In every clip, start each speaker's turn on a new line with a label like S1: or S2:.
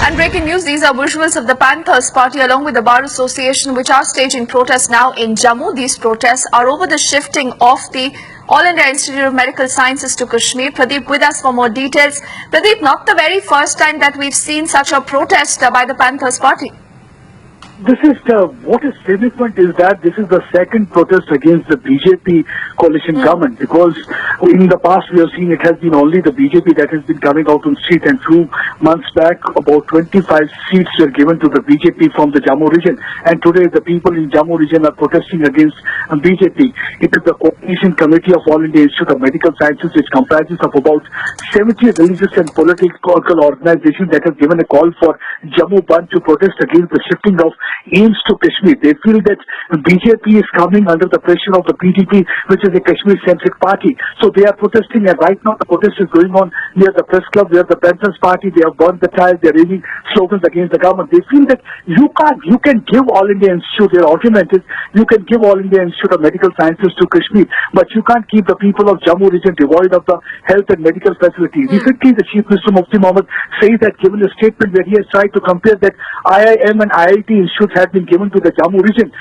S1: And breaking news, these are visuals of the Panthers party along with the Bar Association which are staging protests now in Jammu. These protests are over the shifting of the All India Institute of Medical Sciences to Kashmir. Pradeep with us for more details. Pradeep, not the very first time that we've seen such a protest by the Panthers party.
S2: This is what is significant is that this is the second protest against the BJP coalition government, because in the past we have seen it has been only the BJP that has been coming out on street, and few months back about 25 seats were given to the BJP from the Jammu region, and today the people in Jammu region are protesting against BJP. It is the Coordination Committee of All India Institute of Medical Sciences, which comprises of about 70 religious and political organizations, that has given a call for Jammu Bandh to protest against the shifting of aims to Kashmir. They feel that BJP is coming under the pressure of the PDP, which is a Kashmir-centric party. So they are protesting, and right now the protest is going on near the press club, where the Panthers party, they have burned the tires, they are raising slogans against the government. They feel that you can give All India Institute, their argument is, you can give All India Institute of Medical Sciences to Kashmir, but you can't keep the people of Jammu region devoid of the health and medical facilities. Recently, the Chief Minister Mufti Mohammed says that, given a statement where he has tried to compare that IIM and IIT institutes have been given to the Jammu region,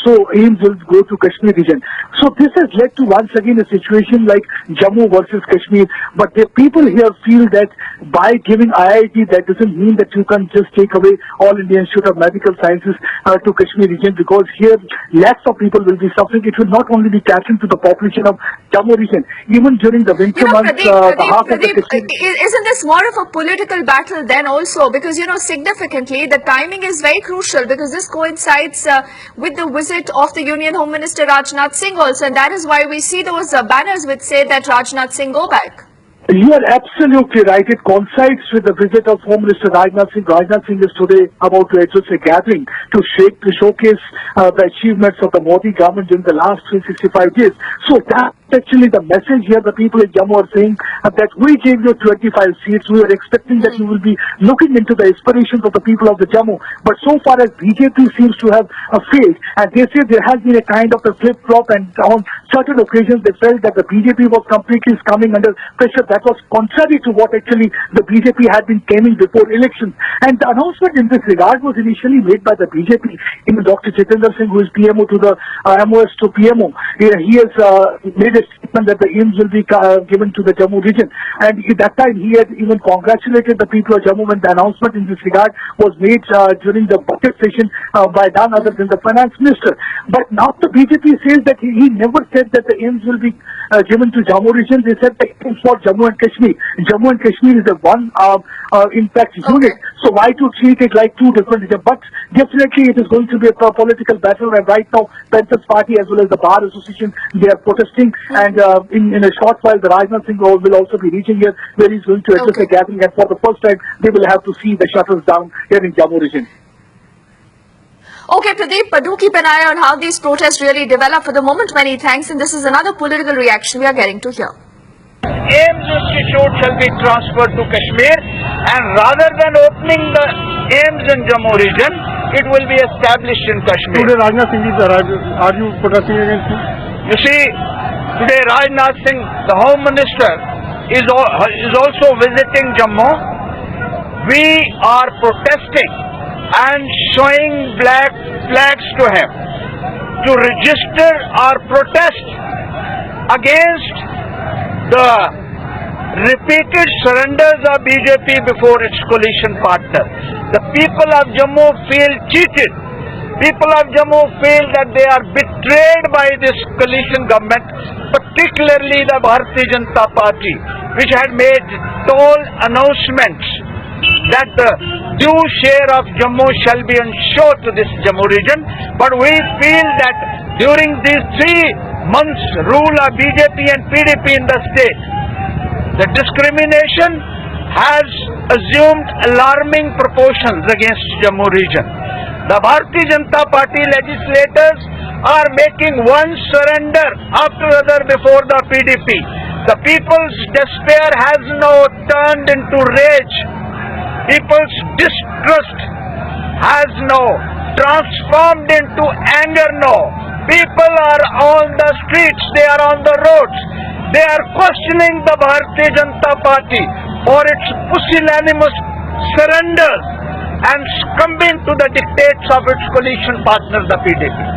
S2: so aims will go to Kashmir region. So this has led to once again a situation like Jammu versus Kashmir, but the people here feel that by giving IIT, that doesn't mean that you can just take away All India Institute of Medical Sciences to Kashmir region, because here lakhs of people will be suffering. It will not only be catering to the population of Jammu region. Even during the winter months,
S1: isn't this more of a political battle then also? Because, significantly, the timing is very crucial, because this coincides with the visit of the Union Home Minister Rajnath Singh also, and that is why we see those banners which say that Rajnath Singh go back.
S2: You are absolutely right. It coincides with the visit of Home Minister Rajnath Singh. Rajnath Singh is today about to address a gathering to showcase the achievements of the Modi government during the last 365 days. So that's actually the message here. The people in Jammu are saying that we gave you 25 seats. We were expecting that you will be looking into the aspirations of the people of the Jammu. But so far as BJP seems to have failed, and they say there has been a kind of a flip-flop, and on certain occasions they felt that the BJP was completely coming under pressure. That was contrary to what actually the BJP had been claiming before elections. And the announcement in this regard was initially made by the BJP. Dr. Jitendra Singh, who is PMO to the MOS to PMO, he has made a statement that the aims will be given to the Jammu region. And at that time, he had even congratulated the people of Jammu when the announcement in this regard was made during the budget session by none other than the finance minister. But now the BJP says that he never said that the aims will be given to Jammu region. They said the aims for Jammu and Kashmir. Jammu and Kashmir is a one impact unit. So why to treat it like two different regions? But definitely it is going to be a political battle, and right now Panthers party as well as the Bar Association, they are protesting, and in a short while the Rajnath Singh will also be reaching here, where he's going to address a gathering, and for the first time they will have to see the shutters down here in Jammu region.
S1: Okay, Pradeep, but do keep an eye on how these protests really develop. For the moment, many thanks, and this is another political reaction we are getting to hear.
S3: AIMS Institute shall be transferred to Kashmir, and rather than opening the AIMS in Jammu region, it will be established in Kashmir.
S4: Today Rajnath Singh is arrived. Are you protesting against him?
S3: You see, today Rajnath Singh, the Home Minister, is also visiting Jammu. We are protesting and showing black flags to him to register our protest against the repeated surrenders of BJP before its coalition partner. The people of Jammu feel cheated. People of Jammu feel that they are betrayed by this coalition government, particularly the Bharatiya Janata Party, which had made tall announcements that the due share of Jammu shall be ensured to this Jammu region. But we feel that during these 3 months rule of BJP and PDP in the state, the discrimination has assumed alarming proportions against Jammu region. The Bharatiya Janata Party legislators are making one surrender after another before the PDP. The people's despair has now turned into rage. People's distrust has now transformed into anger now. People are on the streets, they are on the roads. They are questioning the Bharatiya Janata Party for its pusillanimous surrenders the dictates of its coalition partner, the PDP.